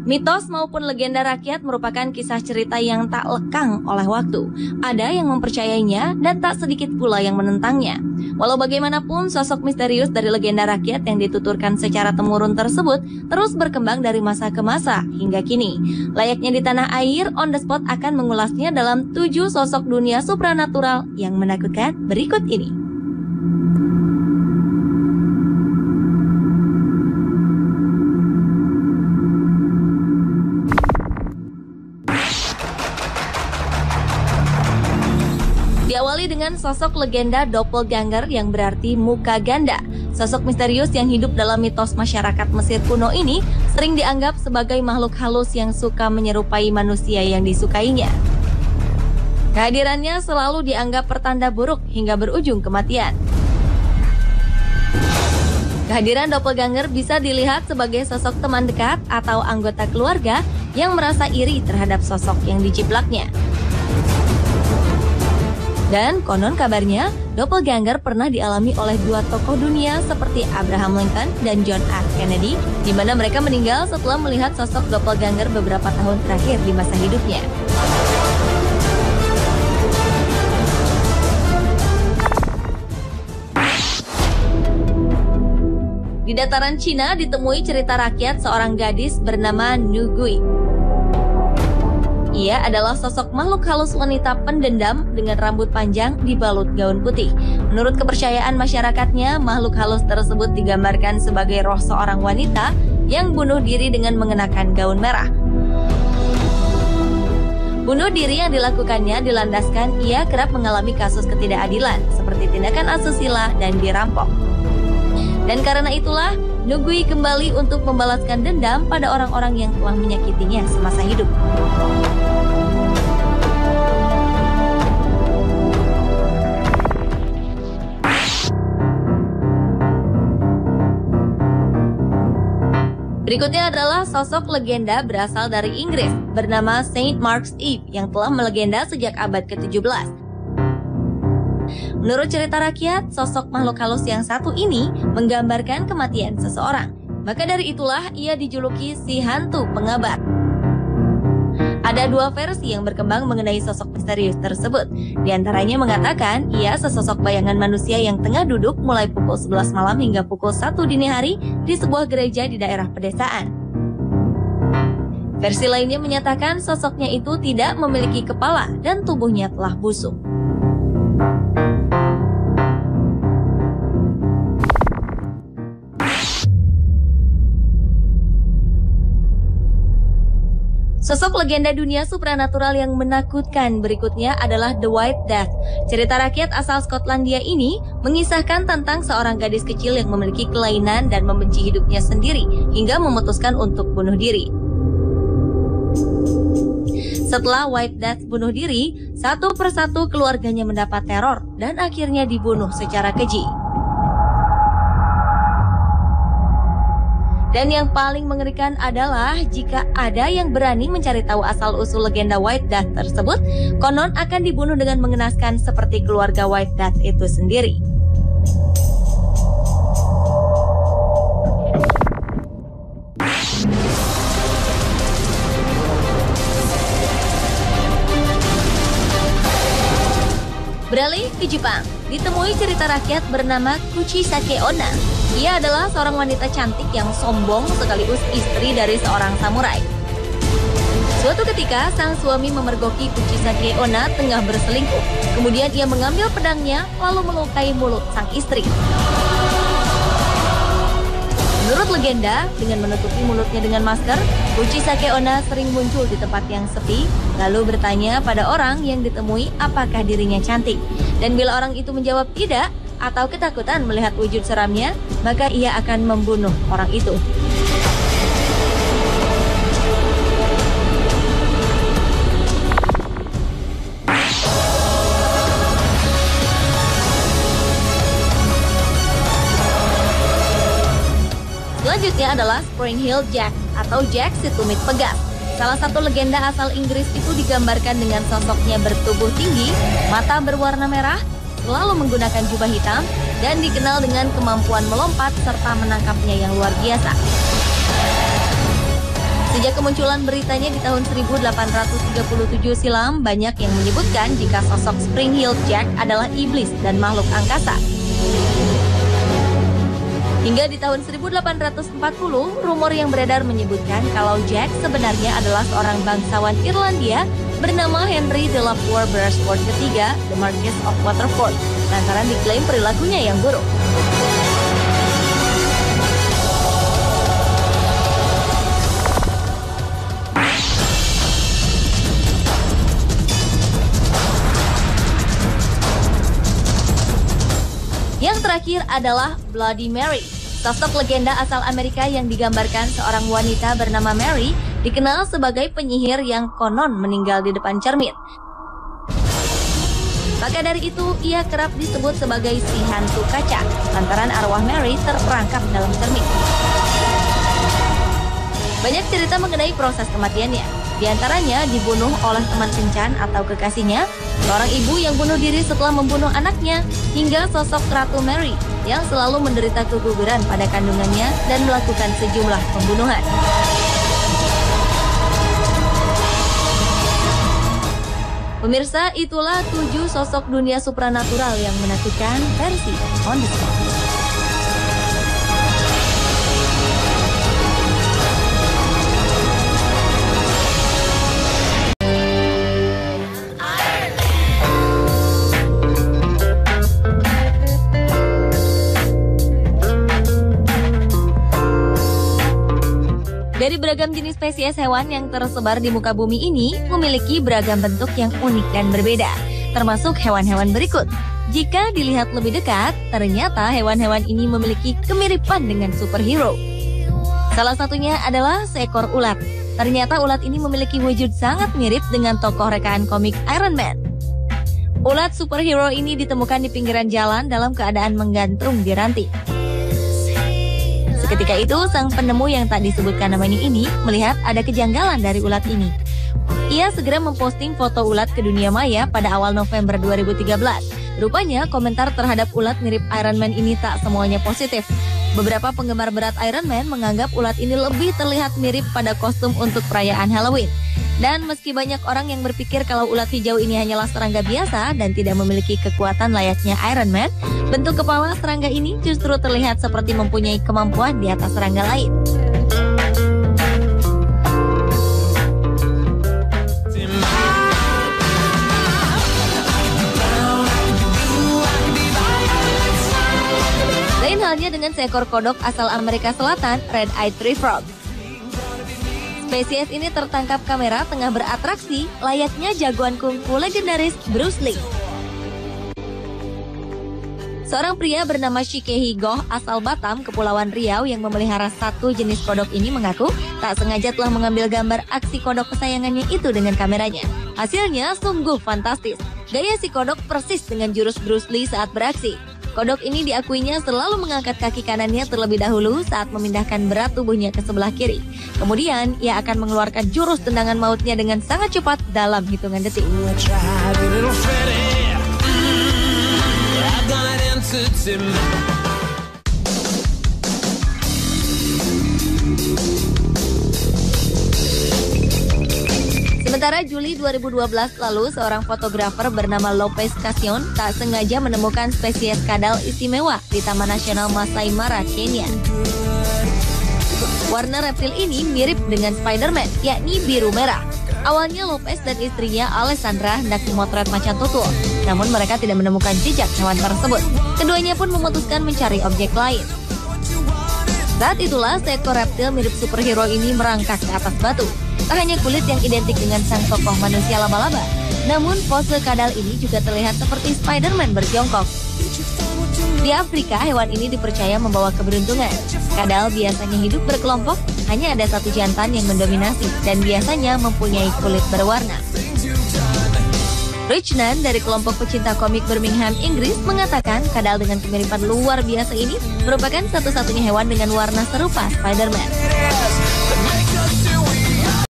Mitos maupun legenda rakyat merupakan kisah cerita yang tak lekang oleh waktu. Ada yang mempercayainya dan tak sedikit pula yang menentangnya. Walau bagaimanapun, sosok misterius dari legenda rakyat yang dituturkan secara temurun tersebut terus berkembang dari masa ke masa hingga kini. Layaknya di tanah air, On The Spot akan mengulasnya dalam 7 sosok dunia supranatural yang menakutkan berikut ini. Diawali dengan sosok legenda doppelganger yang berarti muka ganda. Sosok misterius yang hidup dalam mitos masyarakat Mesir kuno ini sering dianggap sebagai makhluk halus yang suka menyerupai manusia yang disukainya. Kehadirannya selalu dianggap pertanda buruk hingga berujung kematian. Kehadiran doppelganger bisa dilihat sebagai sosok teman dekat atau anggota keluarga yang merasa iri terhadap sosok yang dijiplaknya. Dan konon kabarnya, doppelganger pernah dialami oleh 2 tokoh dunia seperti Abraham Lincoln dan John F. Kennedy, di mana mereka meninggal setelah melihat sosok doppelganger beberapa tahun terakhir di masa hidupnya. Di dataran Cina ditemui cerita rakyat seorang gadis bernama Nu Gui. Ia adalah sosok makhluk halus wanita pendendam dengan rambut panjang dibalut gaun putih. Menurut kepercayaan masyarakatnya, makhluk halus tersebut digambarkan sebagai roh seorang wanita yang bunuh diri dengan mengenakan gaun merah. Bunuh diri yang dilakukannya dilandaskan ia kerap mengalami kasus ketidakadilan seperti tindakan asusila dan dirampok. Dan karena itulah, Nu Gui kembali untuk membalaskan dendam pada orang-orang yang telah menyakitinya semasa hidup. Berikutnya adalah sosok legenda berasal dari Inggris bernama Saint Mark's Eve yang telah melegenda sejak abad ke-17. Menurut cerita rakyat, sosok makhluk halus yang satu ini menggambarkan kematian seseorang. Maka dari itulah ia dijuluki si hantu pengabar. Ada 2 versi yang berkembang mengenai sosok misterius tersebut. Di antaranya mengatakan ia sesosok bayangan manusia yang tengah duduk mulai pukul 11 malam hingga pukul 1 dini hari di sebuah gereja di daerah pedesaan. Versi lainnya menyatakan sosoknya itu tidak memiliki kepala dan tubuhnya telah busuk. Sosok legenda dunia supranatural yang menakutkan berikutnya adalah The White Death. Cerita rakyat asal Skotlandia ini mengisahkan tentang seorang gadis kecil yang memiliki kelainan dan membenci hidupnya sendiri hingga memutuskan untuk bunuh diri. Setelah White Death bunuh diri, satu persatu keluarganya mendapat teror dan akhirnya dibunuh secara keji. Dan yang paling mengerikan adalah jika ada yang berani mencari tahu asal-usul legenda White Death tersebut, konon akan dibunuh dengan mengenaskan seperti keluarga White Death itu sendiri. Beralih ke Jepang, ditemui cerita rakyat bernama Kuchisake Onna. Ia adalah seorang wanita cantik yang sombong sekaligus istri dari seorang samurai. Suatu ketika, sang suami memergoki Kuchisake Onna tengah berselingkuh. Kemudian ia mengambil pedangnya lalu melukai mulut sang istri. Menurut legenda, dengan menutupi mulutnya dengan masker, Kuchisake Onna sering muncul di tempat yang sepi, lalu bertanya pada orang yang ditemui apakah dirinya cantik. Dan bila orang itu menjawab tidak, atau ketakutan melihat wujud seramnya, maka ia akan membunuh orang itu. Selanjutnya adalah Spring Heel Jack atau Jack si tumit pegas. Salah satu legenda asal Inggris itu digambarkan dengan sosoknya bertubuh tinggi, mata berwarna merah, selalu menggunakan jubah hitam dan dikenal dengan kemampuan melompat serta menangkapnya yang luar biasa. Sejak kemunculan beritanya di tahun 1837 silam, banyak yang menyebutkan jika sosok Spring-Heeled Jack adalah iblis dan makhluk angkasa. Hingga di tahun 1840, rumor yang beredar menyebutkan kalau Jack sebenarnya adalah seorang bangsawan Irlandia bernama Henry de la Poer Beresford III, The Marquis of Waterford, lantaran diklaim perilakunya yang buruk. Yang terakhir adalah Bloody Mary. Sosok legenda asal Amerika yang digambarkan seorang wanita bernama Mary dikenal sebagai penyihir yang konon meninggal di depan cermin. Maka dari itu, ia kerap disebut sebagai si hantu kaca, lantaran arwah Mary terperangkap dalam cermin. Banyak cerita mengenai proses kematiannya. Di antaranya dibunuh oleh teman kencan atau kekasihnya, seorang ibu yang bunuh diri setelah membunuh anaknya, hingga sosok Ratu Mary yang selalu menderita keguguran pada kandungannya dan melakukan sejumlah pembunuhan. Pemirsa, itulah 7 sosok dunia supranatural yang menakutkan versi On The Spot. Dari beragam jenis spesies hewan yang tersebar di muka bumi ini memiliki beragam bentuk yang unik dan berbeda, termasuk hewan-hewan berikut. Jika dilihat lebih dekat, ternyata hewan-hewan ini memiliki kemiripan dengan superhero. Salah satunya adalah seekor ulat. Ternyata ulat ini memiliki wujud sangat mirip dengan tokoh rekaan komik Iron Man. Ulat superhero ini ditemukan di pinggiran jalan dalam keadaan menggantung di ranting. Ketika itu, sang penemu yang tak disebutkan namanya ini melihat ada kejanggalan dari ulat ini. Ia segera memposting foto ulat ke dunia maya pada awal November 2013. Rupanya, komentar terhadap ulat mirip Iron Man ini tak semuanya positif. Beberapa penggemar berat Iron Man menganggap ulat ini lebih terlihat mirip pada kostum untuk perayaan Halloween. Dan meski banyak orang yang berpikir kalau ulat hijau ini hanyalah serangga biasa dan tidak memiliki kekuatan layaknya Iron Man, bentuk kepala serangga ini justru terlihat seperti mempunyai kemampuan di atas serangga lain. Lain halnya dengan seekor kodok asal Amerika Selatan, Red-Eyed Tree Frog. Spesies ini tertangkap kamera tengah beratraksi layaknya jagoan kungfu legendaris Bruce Lee. Seorang pria bernama Shikehi Goh asal Batam, Kepulauan Riau yang memelihara satu jenis kodok ini mengaku tak sengaja telah mengambil gambar aksi kodok kesayangannya itu dengan kameranya. Hasilnya sungguh fantastis. Gaya si kodok persis dengan jurus Bruce Lee saat beraksi. Kodok ini diakuinya selalu mengangkat kaki kanannya terlebih dahulu saat memindahkan berat tubuhnya ke sebelah kiri. Kemudian, ia akan mengeluarkan jurus tendangan mautnya dengan sangat cepat dalam hitungan detik. Sementara Juli 2012 lalu, seorang fotografer bernama Lopez Casion tak sengaja menemukan spesies kadal istimewa di Taman Nasional Masai Mara, Kenya. Warna reptil ini mirip dengan Spider-Man, yakni biru merah. Awalnya Lopez dan istrinya Alessandra hendak memotret macan tutul, namun mereka tidak menemukan jejak hewan tersebut. Keduanya pun memutuskan mencari objek lain. Saat itulah seekor reptil mirip superhero ini merangkak ke atas batu. Tak hanya kulit yang identik dengan sang tokoh manusia laba-laba, namun pose kadal ini juga terlihat seperti Spider-Man berjongkok. Di Afrika, hewan ini dipercaya membawa keberuntungan. Kadal biasanya hidup berkelompok, hanya ada satu jantan yang mendominasi dan biasanya mempunyai kulit berwarna. Richnan dari kelompok pecinta komik Birmingham, Inggris mengatakan kadal dengan kemiripan luar biasa ini merupakan satu-satunya hewan dengan warna serupa Spider-Man.